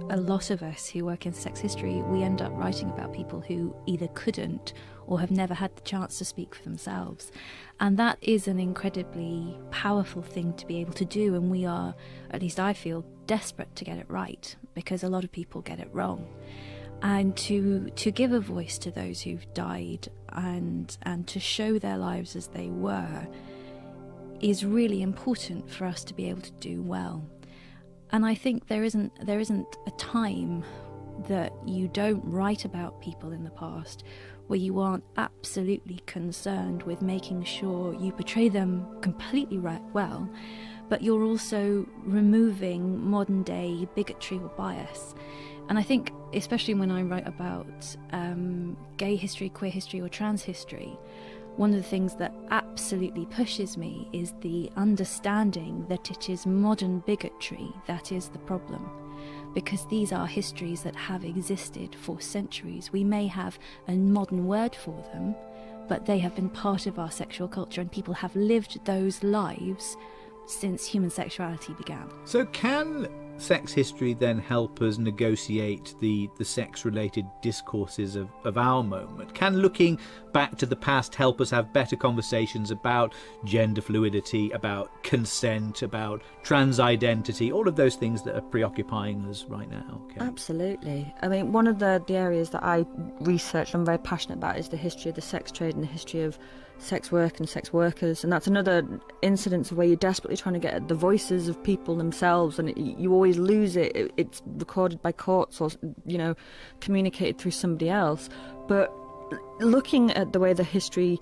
a lot of us who work in sex history, we end up writing about people who either couldn't or have never had the chance to speak for themselves. And that is an incredibly powerful thing to be able to do, and we are, at least I feel, desperate to get it right, because a lot of people get it wrong. And to give a voice to those who've died and to show their lives as they were is really important for us to be able to do well. And I think there isn't a time that you don't write about people in the past where you aren't absolutely concerned with making sure you portray them completely right well, but you're also removing modern day bigotry or bias. And I think, especially when I write about gay history, queer history or trans history, one of the things that absolutely pushes me is the understanding that it is modern bigotry that is the problem. Because these are histories that have existed for centuries. We may have a modern word for them, but they have been part of our sexual culture, and people have lived those lives since human sexuality began. So can sex history then help us negotiate the sex-related discourses of our moment? Can looking back to the past help us have better conversations about gender fluidity, about consent, about trans identity, all of those things that are preoccupying us right now? Okay. Absolutely. I mean, one of the areas that I research and I'm very passionate about is the history of the sex trade and the history of sex work and sex workers, and that's another incidence of where you're desperately trying to get at the voices of people themselves, and you always lose it. It's recorded by courts or, communicated through somebody else. But looking at the way the history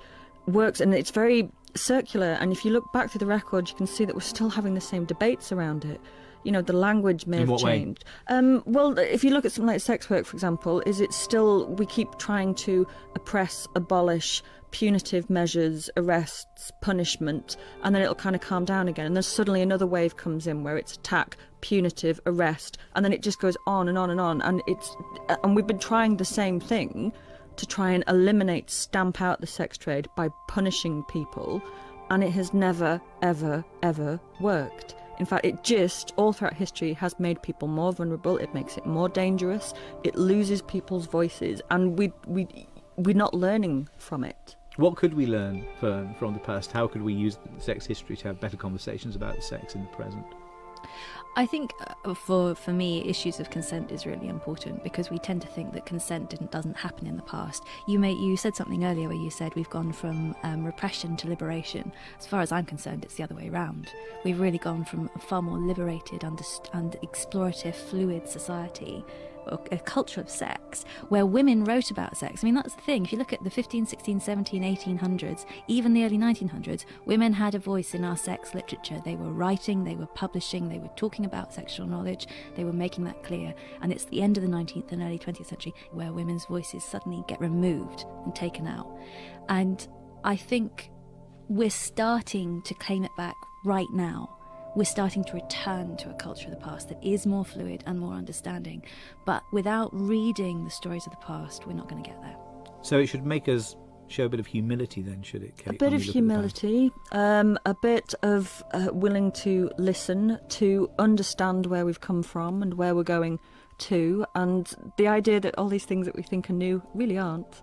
works, and it's very circular, and if you look back through the record, you can see that we're still having the same debates around it. The language may have changed. Well, if you look at something like sex work, for example, is it still, we keep trying to oppress, abolish punitive measures, arrests, punishment, and then it'll kind of calm down again. And then suddenly another wave comes in where it's attack, punitive, arrest, and then it just goes on and on and on. And we've been trying the same thing to try and eliminate, stamp out the sex trade by punishing people, and it has never, ever, ever worked. In fact, it just, all throughout history, has made people more vulnerable. It makes it more dangerous. It loses people's voices, and we're not learning from it. What could we learn from the past? How could we use sex history to have better conversations about sex in the present? I think for me, issues of consent is really important, because we tend to think that consent doesn't happen in the past. You said something earlier where you said we've gone from repression to liberation. As far as I'm concerned, it's the other way around. We've really gone from a far more liberated and explorative, fluid society, a culture of sex, where women wrote about sex. I mean, that's the thing. If you look at the 15, 16, 17, 1800s, even the early 1900s, women had a voice in our sex literature. They were writing, they were publishing, they were talking about sexual knowledge, they were making that clear. And it's the end of the 19th and early 20th century where women's voices suddenly get removed and taken out. And I think we're starting to claim it back right now. We're starting to return to a culture of the past that is more fluid and more understanding. But without reading the stories of the past, we're not going to get there. So it should make us show a bit of humility then, should it, Kate? A bit of humility, a bit of willing to listen, to understand where we've come from and where we're going to, and the idea that all these things that we think are new really aren't.